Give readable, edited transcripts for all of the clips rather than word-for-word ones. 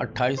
28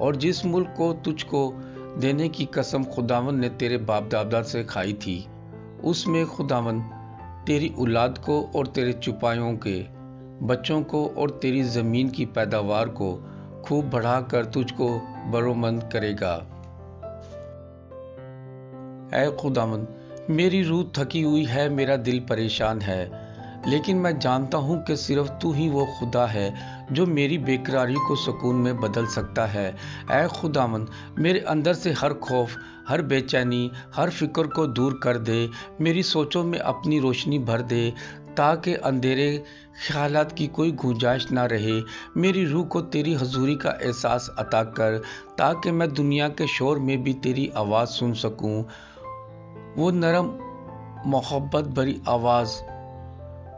اور جس ملک کو تجھ کو دینے کی قسم خداوند نے تیرے باپ دادا سے کھائی تھی، اس میں خداوند تیری اولاد کو اور تیرے چپایوں کے بچوں کو اور تیری زمین کی پیداوار کو خوب بڑھا کر تجھ کو برومند کرے گا۔ اے خداوند، میری روح تھکی ہوئی ہے، میرا دل پریشان ہے، لیکن میں جانتا ہوں کہ صرف تو ہی وہ خدا ہے جو میری بےقراری کو سکون میں بدل سکتا ہے۔ اے خداوند، میرے اندر سے ہر خوف، ہر بے چینی، ہر فکر کو دور کر دے، میری سوچوں میں اپنی روشنی بھر دے تاکہ اندھیرے خیالات کی کوئی گنجائش نہ رہے۔ میری روح کو تیری حضوری کا احساس عطا کر تاکہ میں دنیا کے شور میں بھی تیری آواز سن سکوں، وہ نرم محبت بھری آواز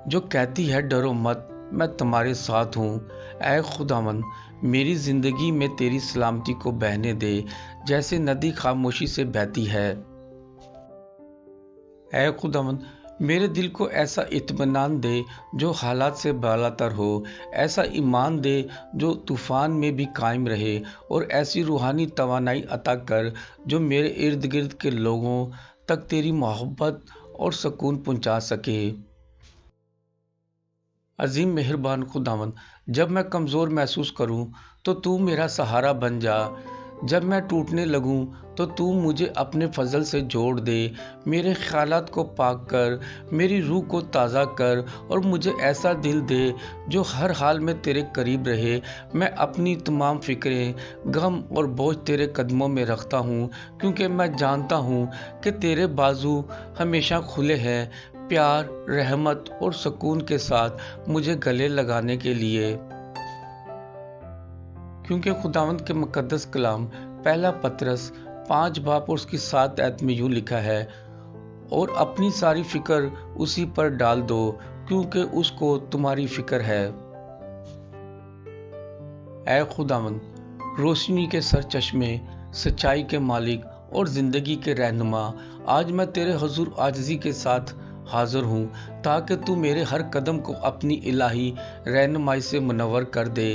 جو کہتی ہے ڈرو مت، میں تمہارے ساتھ ہوں۔ اے خداوند، میری زندگی میں تیری سلامتی کو بہنے دے جیسے ندی خاموشی سے بہتی ہے۔ اے خداوند، میرے دل کو ایسا اطمینان دے جو حالات سے بالاتر ہو، ایسا ایمان دے جو طوفان میں بھی قائم رہے، اور ایسی روحانی توانائی عطا کر جو میرے ارد گرد کے لوگوں تک تیری محبت اور سکون پہنچا سکے۔ عظیم مہربان خداوند، جب میں کمزور محسوس کروں تو میرا سہارا بن جا، جب میں ٹوٹنے لگوں تو مجھے اپنے فضل سے جوڑ دے، میرے خیالات کو پاک کر، میری روح کو تازہ کر، اور مجھے ایسا دل دے جو ہر حال میں تیرے قریب رہے۔ میں اپنی تمام فکریں، غم اور بوجھ تیرے قدموں میں رکھتا ہوں، کیونکہ میں جانتا ہوں کہ تیرے بازو ہمیشہ کھلے ہیں، پیار، رحمت اور سکون کے ساتھ مجھے گلے لگانے کے لیے۔ کیونکہ خداوند کے مقدس کلام پہلا پطرس 5 باب اور اس کی 7 آیت میں یوں لکھا ہے، اور اپنی ساری فکر اسی پر ڈال دو کیونکہ اس کو تمہاری فکر ہے۔ اے خداوند، روشنی کے سرچشمے، سچائی کے مالک اور زندگی کے رہنما، آج میں تیرے حضور عاجزی کے ساتھ حاضر ہوں تاکہ تو میرے ہر قدم کو اپنی الہی رہنمائی سے منور کر دے۔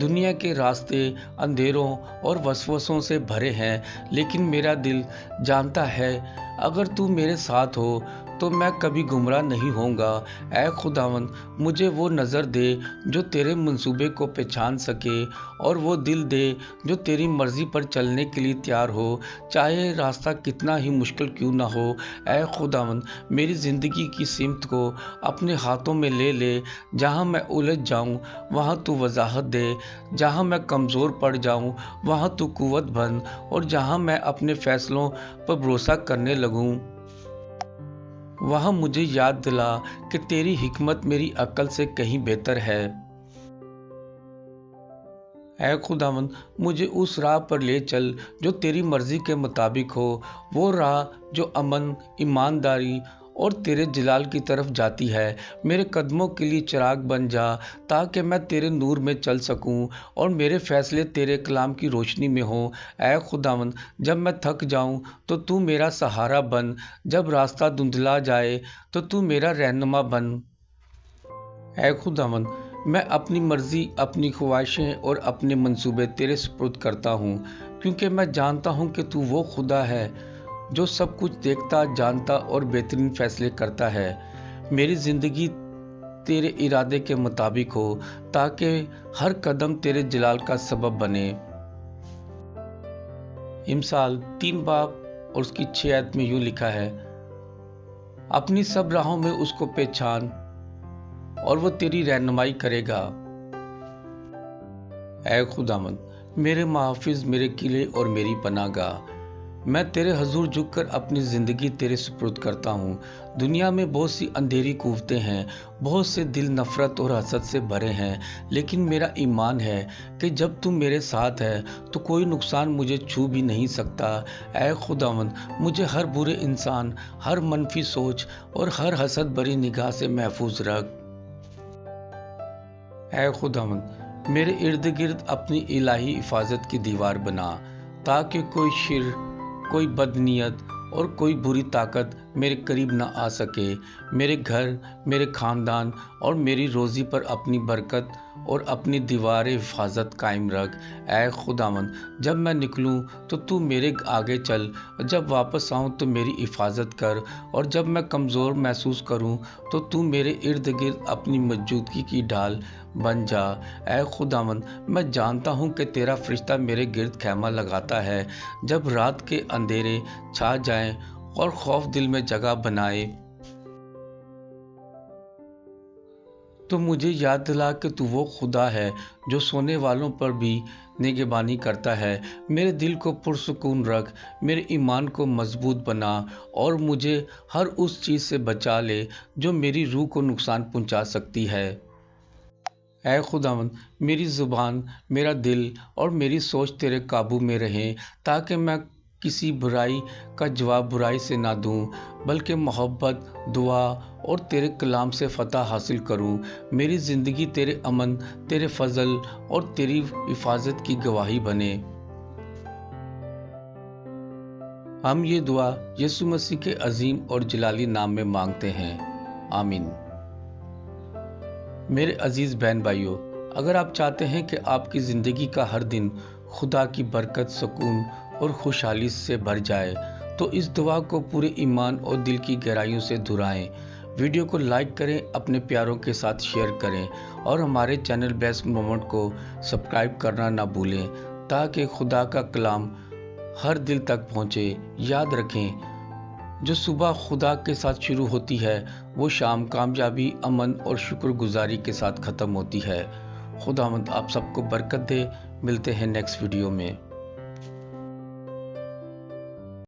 دنیا کے راستے اندھیروں اور وسوسوں سے بھرے ہیں، لیکن میرا دل جانتا ہے اگر تو میرے ساتھ ہو تو میں کبھی گمراہ نہیں ہوں گا۔ اے خداوند، مجھے وہ نظر دے جو تیرے منصوبے کو پہچان سکے، اور وہ دل دے جو تیری مرضی پر چلنے کے لیے تیار ہو، چاہے راستہ کتنا ہی مشکل کیوں نہ ہو۔ اے خداوند، میری زندگی کی سمت کو اپنے ہاتھوں میں لے لے، جہاں میں الجھ جاؤں وہاں تو وضاحت دے، جہاں میں کمزور پڑ جاؤں وہاں تو قوت بن، اور جہاں میں اپنے فیصلوں پر بھروسہ کرنے لگوں وہاں مجھے یاد دلا کہ تیری حکمت میری عقل سے کہیں بہتر ہے۔ اے خداوند، مجھے اس راہ پر لے چل جو تیری مرضی کے مطابق ہو، وہ راہ جو امن، ایمانداری اور تیرے جلال کی طرف جاتی ہے۔ میرے قدموں کے لیے چراغ بن جا تاکہ میں تیرے نور میں چل سکوں اور میرے فیصلے تیرے کلام کی روشنی میں ہوں۔ اے خداوند، جب میں تھک جاؤں تو میرا سہارا بن، جب راستہ دھندلا جائے تو میرا رہنما بن۔ اے خداوند، میں اپنی مرضی، اپنی خواہشیں اور اپنے منصوبے تیرے سپرد کرتا ہوں، کیونکہ میں جانتا ہوں کہ تو وہ خدا ہے جو سب کچھ دیکھتا، جانتا اور بہترین فیصلے کرتا ہے۔ میری زندگی تیرے ارادے کے مطابق ہو تاکہ ہر قدم تیرے جلال کا سبب بنے۔ امثال 3 باب اور اس کی 6 آیت میں یوں لکھا ہے، اپنی سب راہوں میں اس کو پہچان اور وہ تیری رہنمائی کرے گا۔ اے خداوند، میرے محافظ، میرے قلعے اور میری پناہ گاہ، میں تیرے حضور جھک کر اپنی زندگی تیرے سپرد کرتا ہوں۔ دنیا میں بہت سی اندھیری قوتیں ہیں، بہت سے دل نفرت اور حسد سے بھرے ہیں، لیکن میرا ایمان ہے کہ جب تم میرے ساتھ ہے تو کوئی نقصان مجھے چھو بھی نہیں سکتا۔ اے خداوند، مجھے ہر برے انسان، ہر منفی سوچ اور ہر حسد بری نگاہ سے محفوظ رکھ۔ اے خداوند، میرے ارد گرد اپنی الہی حفاظت کی دیوار بنا تاکہ کوئی شر، کوئی بدنیت اور کوئی بری طاقت میرے قریب نہ آ سکے۔ میرے گھر، میرے خاندان اور میری روزی پر اپنی برکت اور اپنی دیوار حفاظت قائم رکھ۔ اے خداوند، جب میں نکلوں تو تو میرے آگے چل، جب واپس آؤں تو میری حفاظت کر، اور جب میں کمزور محسوس کروں تو تو میرے ارد گرد اپنی موجودگی کی ڈھال بن جا۔ اے خداوند، میں جانتا ہوں کہ تیرا فرشتہ میرے گرد خیمہ لگاتا ہے۔ جب رات کے اندھیرے چھا جائیں اور خوف دل میں جگہ بنائے تو مجھے یاد دلا کہ تو وہ خدا ہے جو سونے والوں پر بھی نگہبانی کرتا ہے۔ میرے دل کو پرسکون رکھ، میرے ایمان کو مضبوط بنا، اور مجھے ہر اس چیز سے بچا لے جو میری روح کو نقصان پہنچا سکتی ہے۔ اے خداوند، میری زبان، میرا دل اور میری سوچ تیرے قابو میں رہیں، تاکہ میں کسی برائی کا جواب برائی سے نہ دوں، بلکہ محبت، دعا اور تیرے کلام سے فتح حاصل کروں۔ میری زندگی تیرے امن، تیرے فضل اور تیری حفاظت کی گواہی بنے۔ ہم یہ دعا یسوع مسیح کے عظیم اور جلالی نام میں مانگتے ہیں، آمین۔ میرے عزیز بہن بھائیوں، اگر آپ چاہتے ہیں کہ آپ کی زندگی کا ہر دن خدا کی برکت، سکون اور خوشحالی سے بھر جائے، تو اس دعا کو پورے ایمان اور دل کی گہرائیوں سے دہرائیں۔ ویڈیو کو لائک کریں، اپنے پیاروں کے ساتھ شیئر کریں، اور ہمارے چینل بیسٹ مومنٹ کو سبسکرائب کرنا نہ بھولیں، تاکہ خدا کا کلام ہر دل تک پہنچے۔ یاد رکھیں، جو صبح خدا کے ساتھ شروع ہوتی ہے، وہ شام کامیابی، امن اور شکر گزاری کے ساتھ ختم ہوتی ہے۔ خداوند آپ سب کو برکت دے۔ ملتے ہیں نیکسٹ ویڈیو میں۔